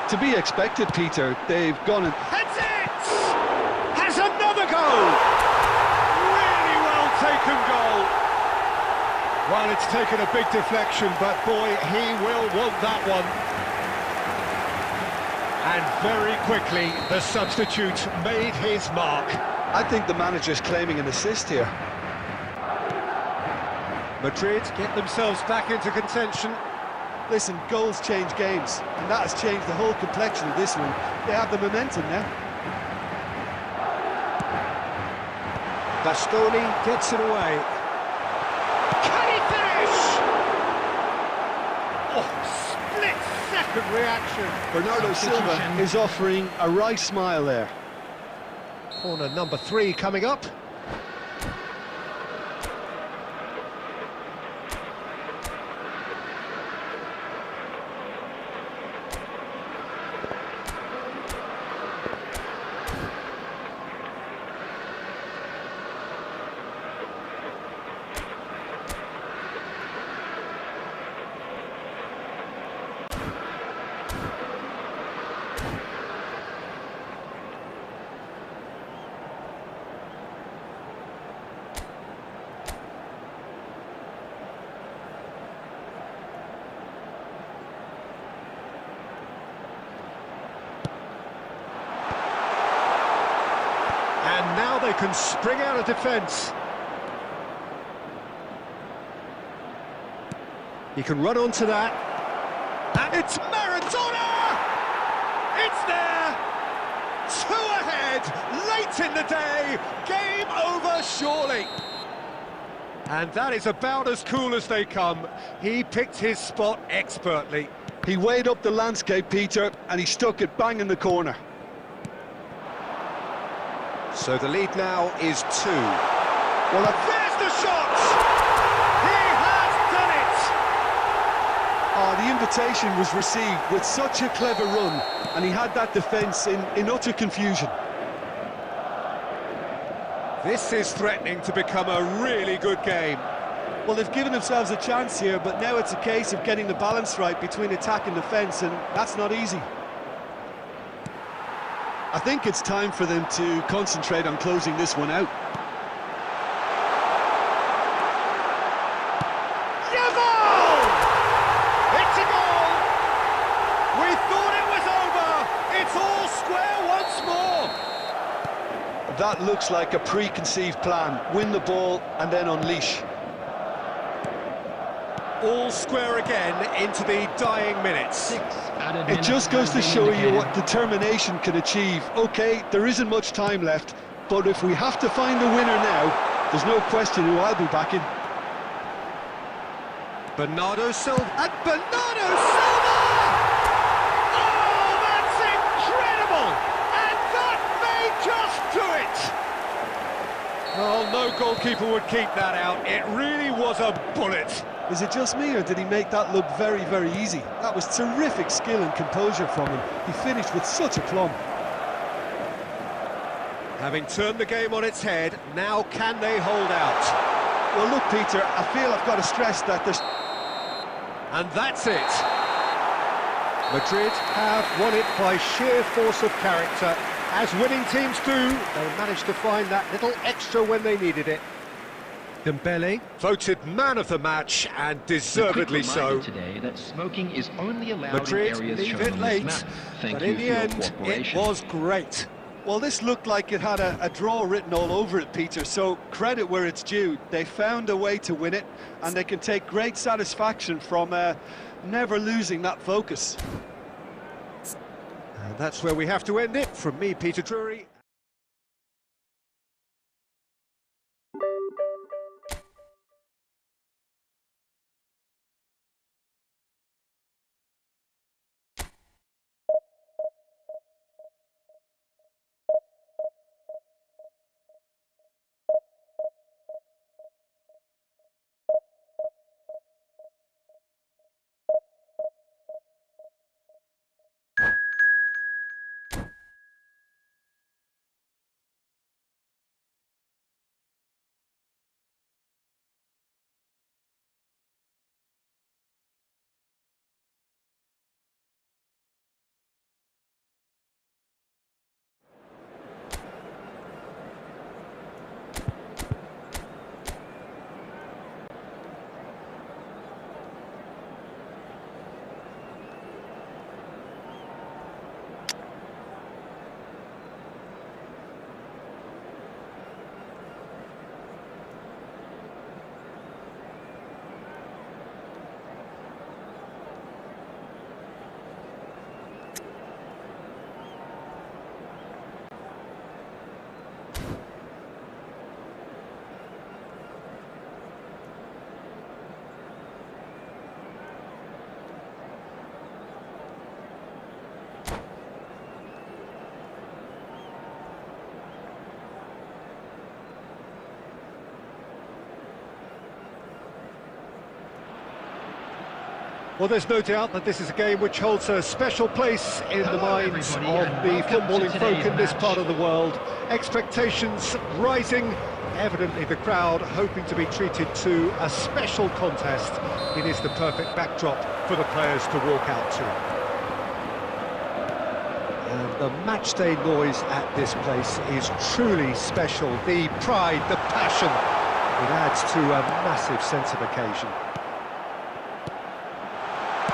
To be expected, Peter. They've gone and... Heads it! Has another goal! Really well taken goal. Well, it's taken a big deflection, but boy, he will want that one. And very quickly, the substitute made his mark. I think the manager's claiming an assist here. Madrid get themselves back into contention. Listen, goals change games, and that has changed the whole complexion of this one. They have the momentum now. Bastoni gets it away. Can he finish? Oh, split-second reaction. Bernardo Silva Is offering a right smile there. Corner number 3 coming up. And now they can spring out of defence. He can run onto that. And it's Maradona! It's there! 2 ahead, late in the day, game over surely. And that is about as cool as they come. He picked his spot expertly. He weighed up the landscape, Peter, and he stuck it bang in the corner. So the lead now is 2. Well, there's the shot! He has done it! Oh, the rotation was received with such a clever run, and he had that defence in utter confusion. This is threatening to become a really good game. Well, they've given themselves a chance here, but now it's a case of getting the balance right between attack and defence, and that's not easy. I think it's time for them to concentrate on closing this one out. It's a goal! We thought it was over! It's all square once more! That looks like a preconceived plan. Win the ball and then unleash. All square again into the dying minutes. It just goes to show you what determination can achieve. OK, there isn't much time left, but if we have to find a winner now, there's no question who I'll be backing. Bernardo Silva. And Bernardo Silva! Oh, that's incredible! And that may just do it! Oh, no goalkeeper would keep that out. It really was a bullet. Is it just me, or did he make that look very, very easy? That was terrific skill and composure from him. He finished with such aplomb. Having turned the game on its head, now can they hold out? Well, look, Peter, I feel I've got to stress that there's... And that's it. Madrid have won it by sheer force of character. As winning teams do, they managed to find that little extra when they needed it. Dembele, voted man of the match, and deservedly so. Today that smoking is only allowed Madrid in areas leave shown it on late, this map. Thank but you in the for your end, it cooperation. was great. Well, this looked like it had a draw written all over it, Peter, so credit where it's due. They found a way to win it, and they can take great satisfaction from never losing that focus. And that's where we have to end it. From me, Peter Drury. Well, there's no doubt that this is a game which holds a special place in the minds of the footballing folk in this part of the world. Expectations rising, evidently the crowd hoping to be treated to a special contest. It is the perfect backdrop for the players to walk out to. And the matchday noise at this place is truly special. The pride, the passion, it adds to a massive sense of occasion.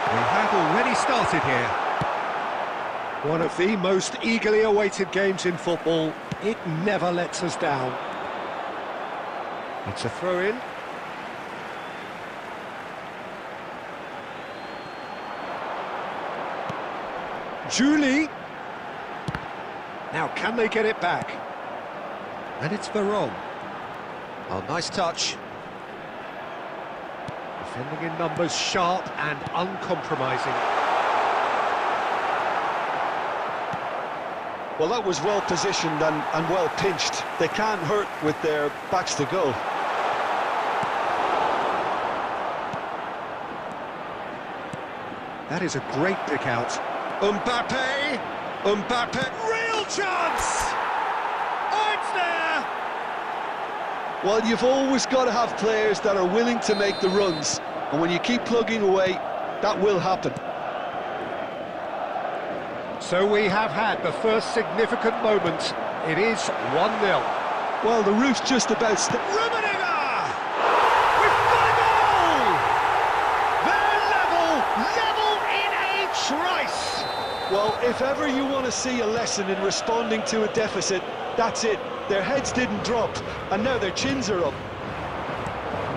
We have already started here. One of the most eagerly awaited games in football. It never lets us down. It's a throw-in. Julie. Now, can they get it back? And it's Veron. Oh, nice touch. Defending in numbers, sharp and uncompromising. Well, that was well positioned and well pinched. They can't hurt with their backs to goal. That is a great pick out. Mbappe! Real chance! Oh, it's there! Well, you've always got to have players that are willing to make the runs. And when you keep plugging away, that will happen. So we have had the first significant moment. It is 1-0. Well, the roof's just about... Rummenigge! We've got a goal! They're level in a trice! Well, if ever you want to see a lesson in responding to a deficit, that's it. Their heads didn't drop, and now their chins are up.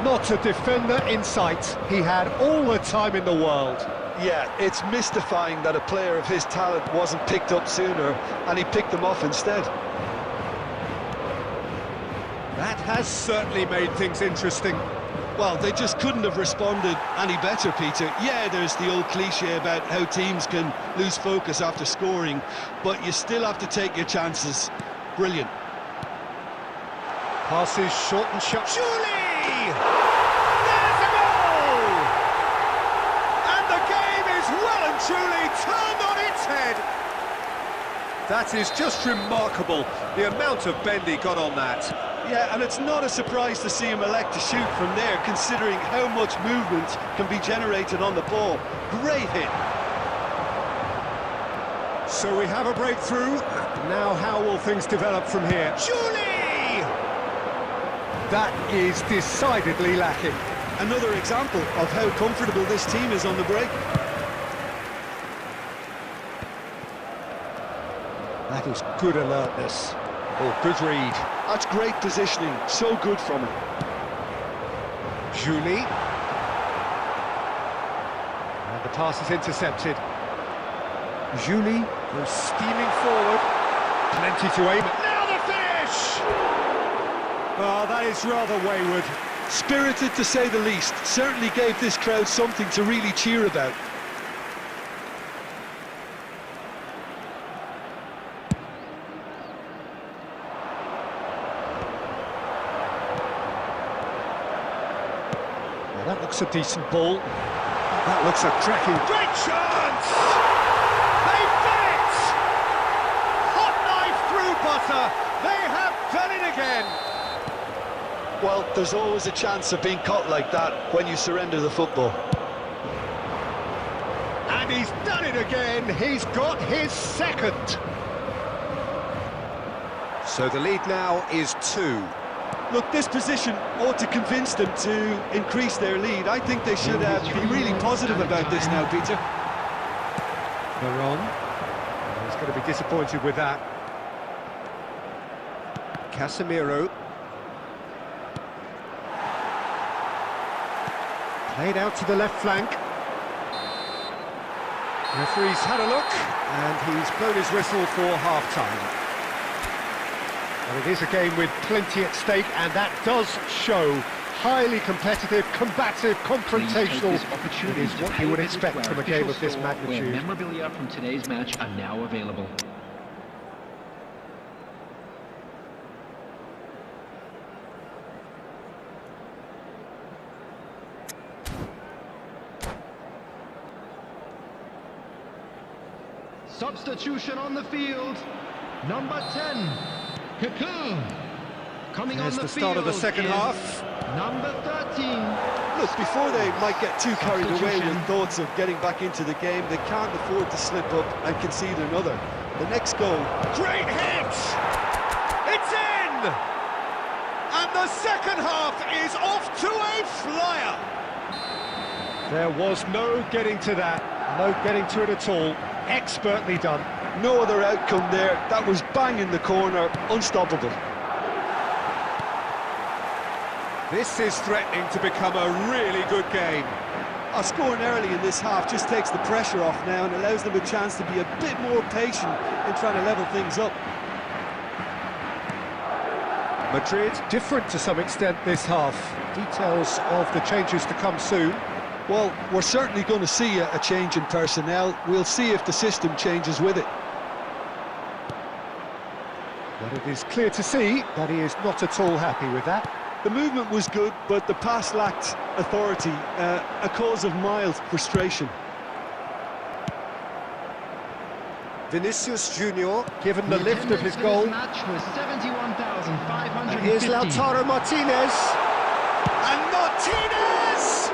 Not a defender in sight. He had all the time in the world. Yeah, it's mystifying that a player of his talent wasn't picked up sooner, and he picked them off instead. That has certainly made things interesting. Well, they just couldn't have responded any better, Peter. Yeah, there's the old cliche about how teams can lose focus after scoring, but you still have to take your chances. Brilliant. Passes short and sharp. Surely! There's a goal! And the game is well and truly turned on its head. That is just remarkable, the amount of bend he got on that. Yeah, and it's not a surprise to see him elect to shoot from there, considering how much movement can be generated on the ball. Great hit. So we have a breakthrough. Now how will things develop from here? Surely! That is decidedly lacking. Another example of how comfortable this team is on the break. That is good alertness. Oh, good read. That's great positioning, so good from him. Julie. And the pass is intercepted. Julie goes steaming forward. Plenty to aim at. Now the finish! Oh, that is rather wayward. Spirited to say the least. Certainly gave this crowd something to really cheer about. Well, that looks a decent ball. That looks a cracking... Great chance! They've done it! Hot knife through butter. They have done it again. Well, there's always a chance of being caught like that when you surrender the football. And he's done it again. He's got his second. So the lead now is 2. Look, this position ought to convince them to increase their lead. I think they should be really positive about this now, Peter. Veron. He's going to be disappointed with that. Casemiro. Played out to the left flank. Referee's had a look, and he's blown his whistle for half-time. Well, it is a game with plenty at stake, and that does show highly competitive, combative, confrontational. It is what you would expect from a game of this magnitude. Where memorabilia from today's match are now available. Substitution on the field. Number 10, Kaku. Coming on the start of the second half. Number 13. Look, before they might get too carried away with thoughts of getting back into the game, they can't afford to slip up and concede another. The next goal. Great hit! It's in! And the second half is off to a flyer. There was no getting to that, no getting to it at all. Expertly done. No other outcome there. That was bang in the corner, unstoppable. This is threatening to become a really good game. Scoring early in this half just takes the pressure off now and allows them a chance to be a bit more patient in trying to level things up. Madrid different to some extent this half. Details of the changes to come soon. Well, we're certainly going to see a change in personnel. We'll see if the system changes with it. But it is clear to see that he is not at all happy with that. The movement was good, but the pass lacked authority, a cause of mild frustration. Vinicius Junior, given the The lift of his attendance for goal. this match was 71,550. And here's Lautaro Martinez. And Martinez!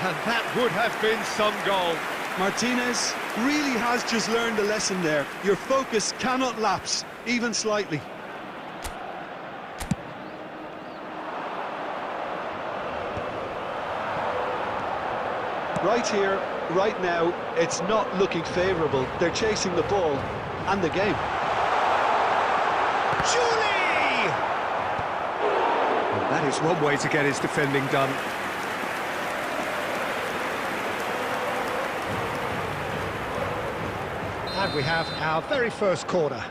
And that would have been some goal. Martinez really has just learned a lesson there. Your focus cannot lapse, even slightly. Right here, right now, it's not looking favourable. They're chasing the ball and the game. Julie! Well, that is one way to get his defending done. And we have our very first corner.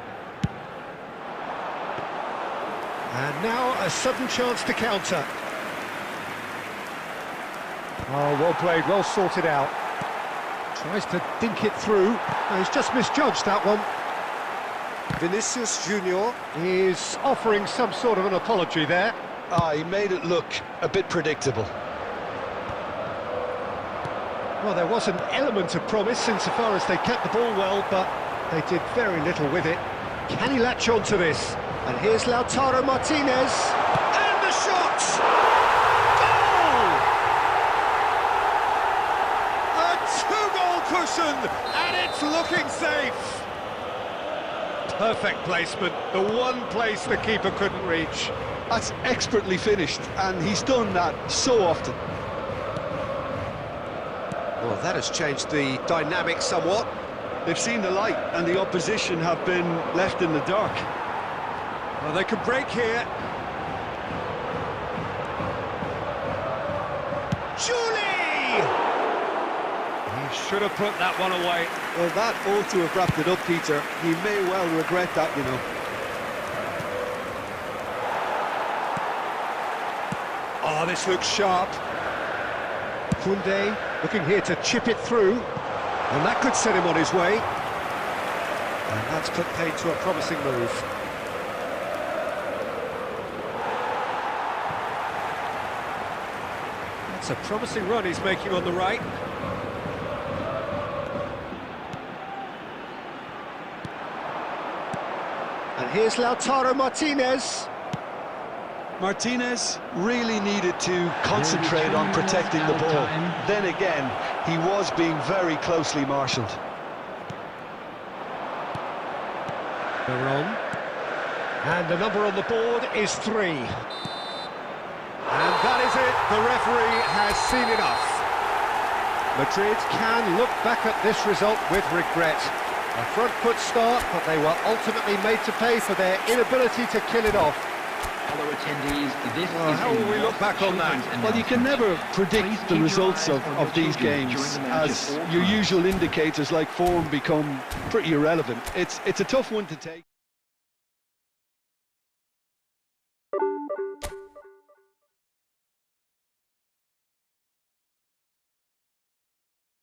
And now a sudden chance to counter. Oh, well played, well sorted out. Tries to dink it through. No, he's just misjudged that one. Vinicius Junior is offering some sort of an apology there. He made it look a bit predictable. Well, there was an element of promise insofar as they kept the ball well, but they did very little with it. Can he latch on to this? And here's Lautaro Martinez. And the shot! Goal! A two-goal cushion, and it's looking safe. Perfect placement, the one place the keeper couldn't reach. That's expertly finished, and he's done that so often. Well, that has changed the dynamic somewhat. They've seen the light, and the opposition have been left in the dark. Well, they could break here. Julie! He should have put that one away. Well, that ought to have wrapped it up, Peter. He may well regret that, you know. Oh, this looks sharp. Koundé looking here to chip it through, and that could set him on his way. And that's put paid to a promising move. That's a promising run he's making on the right. And here's Lautaro Martinez. Martinez really needed to concentrate on protecting the ball. Then again, he was being very closely marshalled. Veron. And the number on the board is 3. And that is it, the referee has seen enough. Madrid can look back at this result with regret. A front foot start, but they were ultimately made to pay for their inability to kill it off. Fellow attendees, this is how will we look back on that? Well, you can never predict the results of these games, as your usual indicators like form become pretty irrelevant. It's a tough one to take.